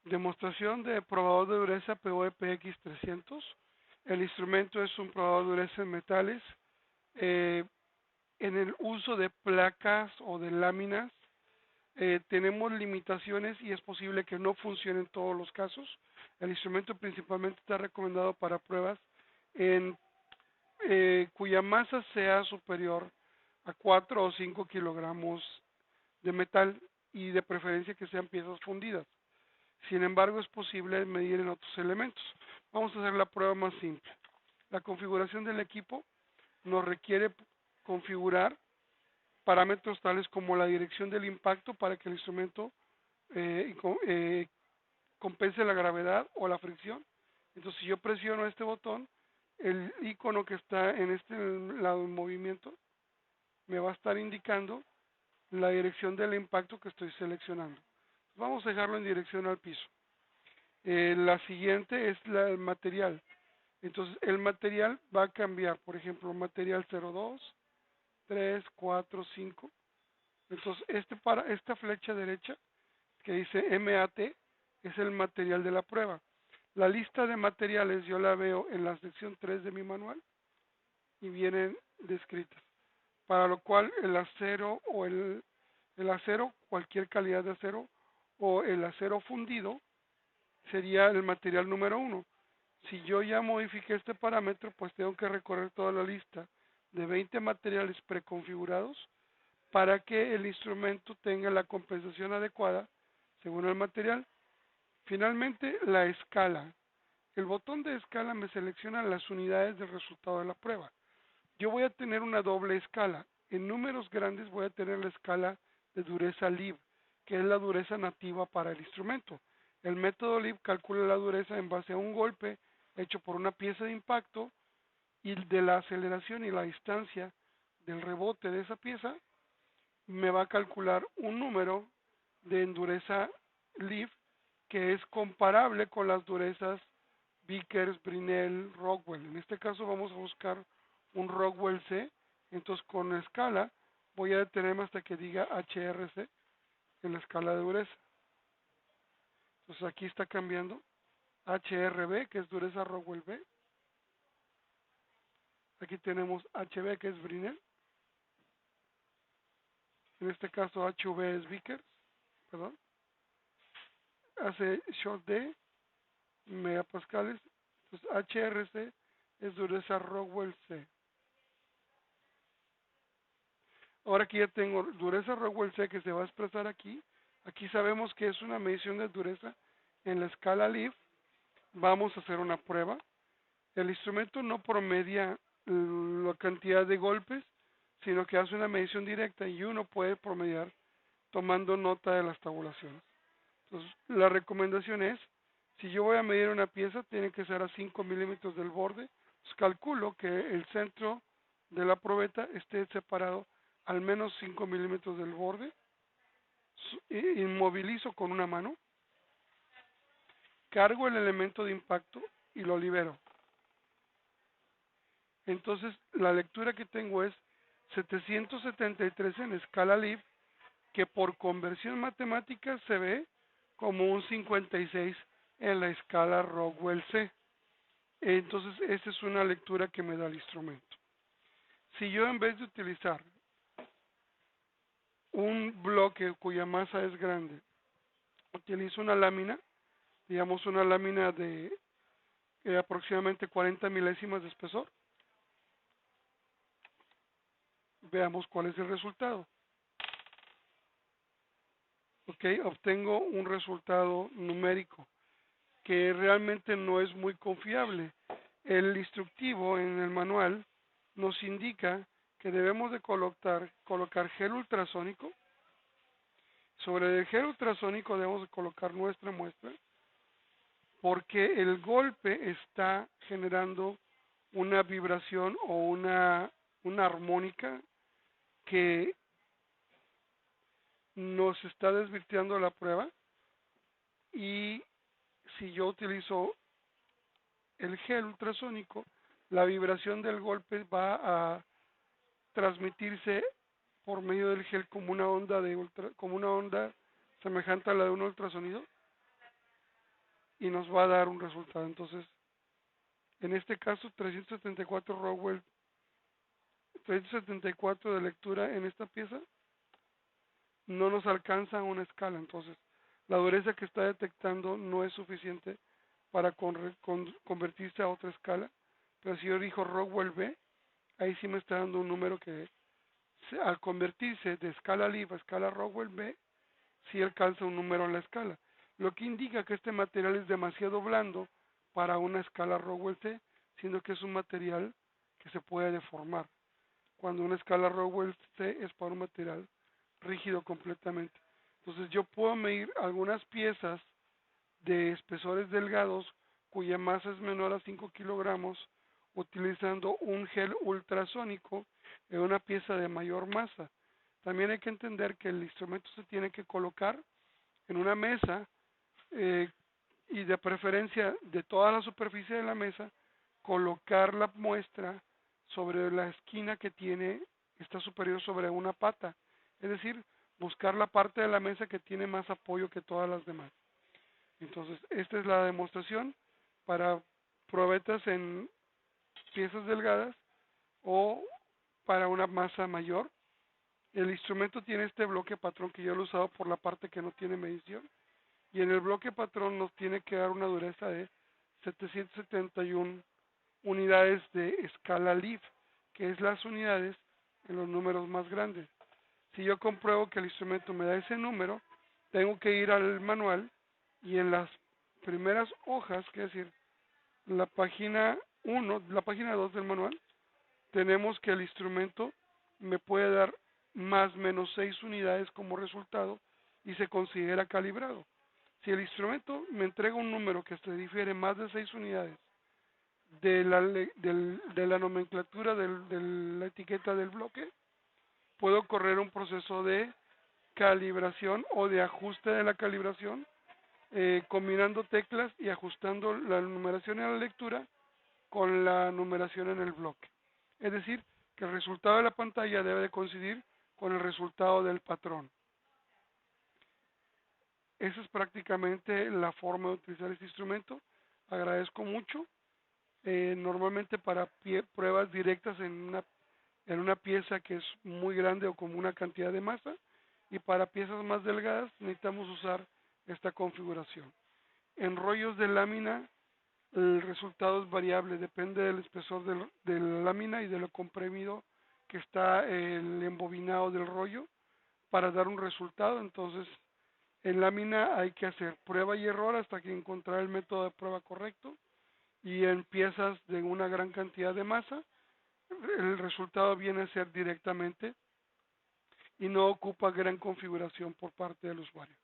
Demostración de probador de dureza POEPX 300. El instrumento es un probador de dureza en metales. Eh, en el uso de placas o de láminas tenemos limitaciones y es posible que no funcione en todos los casos. El instrumento principalmente está recomendado para pruebas en cuya masa sea superior a 4 o 5 kilogramos de metal y de preferencia que sean piezas fundidas. Sin embargo, es posible medir en otros elementos. Vamos a hacer la prueba más simple. La configuración del equipo nos requiere configurar parámetros tales como la dirección del impacto para que el instrumento eh, eh, compense la gravedad o la fricción. Entonces, si yo presiono este botón, el icono que está en este lado en movimiento me va a estar indicando la dirección del impacto que estoy seleccionando. Vamos a dejarlo en dirección al piso. La siguiente es el material. Entonces, el material va a cambiar. Por ejemplo, material 02, 3, 4, 5. Entonces, esta flecha derecha que dice MAT es el material de la prueba. La lista de materiales yo la veo en la sección 3 de mi manual y vienen descritas. Para lo cual el acero o el acero, cualquier calidad de acero, o el acero fundido sería el material número 1. Si yo ya modifiqué este parámetro, pues tengo que recorrer toda la lista de 20 materiales preconfigurados para que el instrumento tenga la compensación adecuada según el material. Finalmente, la escala. El botón de escala me selecciona las unidades del resultado de la prueba. Yo voy a tener una doble escala. En números grandes voy a tener la escala de dureza LIB, que es la dureza nativa para el instrumento. El método LIB calcula la dureza en base a un golpe hecho por una pieza de impacto y de la aceleración y la distancia del rebote de esa pieza me va a calcular un número de dureza LIB que es comparable con las durezas Vickers, Brinell, Rockwell. En este caso vamos a buscar un Rockwell C. Entonces con escala voy a detenerme hasta que diga HRC en la escala de dureza. Entonces aquí está cambiando HRB, que es dureza Rockwell B. Aquí tenemos HB, que es Brinell. En este caso HV es Vickers, perdón. Hace short D, megapascales. Entonces HRC es dureza Rockwell C. Ahora que ya tengo dureza Rockwell C que se va a expresar aquí, aquí sabemos que es una medición de dureza en la escala LIB. Vamos a hacer una prueba. El instrumento no promedia la cantidad de golpes, sino que hace una medición directa y uno puede promediar tomando nota de las tabulaciones. Entonces, la recomendación es, si yo voy a medir una pieza, tiene que ser a 5 milímetros del borde. Pues calculo que el centro de la probeta esté separado al menos 5 milímetros del borde. Inmovilizo con una mano, cargo el elemento de impacto y lo libero. Entonces, la lectura que tengo es 773 en escala LIB, que por conversión matemática se ve como un 56 en la escala Rockwell C. Entonces, esta es una lectura que me da el instrumento. Si yo en vez de utilizar un bloque cuya masa es grande, utilizo una lámina, digamos una lámina de aproximadamente 40 milésimas de espesor, veamos cuál es el resultado. Ok, obtengo un resultado numérico que realmente no es muy confiable. El instructivo en el manual nos indica que debemos de colocar gel ultrasónico. Sobre el gel ultrasónico debemos de colocar nuestra muestra porque el golpe está generando una vibración o una armónica que nos está desvirtuando la prueba, y si yo utilizo el gel ultrasónico, la vibración del golpe va a transmitirse por medio del gel como una onda como una onda semejante a la de un ultrasonido. y nos va a dar un resultado. Entonces, en este caso, 374 Rockwell, 374 de lectura en esta pieza no nos alcanza una escala. Entonces, la dureza que está detectando no es suficiente para convertirse a otra escala. Pero si yo elijo Rockwell B, ahí sí me está dando un número que al convertirse de escala LIF a escala Rockwell B, sí alcanza un número en la escala, lo que indica que este material es demasiado blando para una escala Rockwell C, siendo que es un material que se puede deformar, cuando una escala Rockwell C es para un material rígido completamente. Entonces yo puedo medir algunas piezas de espesores delgados cuya masa es menor a 5 kilogramos utilizando un gel ultrasónico en una pieza de mayor masa. También hay que entender que el instrumento se tiene que colocar en una mesa eh, y de preferencia de toda la superficie de la mesa, colocar la muestra sobre la esquina que tiene, está superior sobre una pata. Es decir, buscar la parte de la mesa que tiene más apoyo que todas las demás. Entonces, esta es la demostración para probetas en piezas delgadas o para una masa mayor. El instrumento tiene este bloque patrón que yo lo he usado por la parte que no tiene medición. Y en el bloque patrón nos tiene que dar una dureza de 771 unidades de escala LIF, que es las unidades en los números más grandes. Si yo compruebo que el instrumento me da ese número, tengo que ir al manual y en las primeras hojas, que es decir, la página 1, la página 2 del manual, tenemos que el instrumento me puede dar más menos 6 unidades como resultado y se considera calibrado. Si el instrumento me entrega un número que se difiere más de 6 unidades de la nomenclatura de la etiqueta del bloque, puedo correr un proceso de calibración o de ajuste de la calibración, combinando teclas y ajustando la numeración en la lectura con la numeración en el bloque. Es decir, que el resultado de la pantalla debe de coincidir con el resultado del patrón. Esa es prácticamente la forma de utilizar este instrumento. Agradezco mucho. Normalmente para pruebas directas en una pieza que es muy grande o con una cantidad de masa, y para piezas más delgadas necesitamos usar esta configuración. En rollos de lámina el resultado es variable, depende del espesor de la lámina y de lo comprimido que está el embobinado del rollo para dar un resultado. Entonces, en lámina hay que hacer prueba y error hasta que encontrar el método de prueba correcto, y en piezas de una gran cantidad de masa, el resultado viene a ser directamente y no ocupa gran configuración por parte del usuario.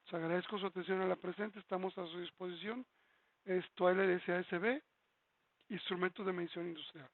Les agradezco su atención a la presente, estamos a su disposición. Es Toilet SASB, instrumentos de medición industrial.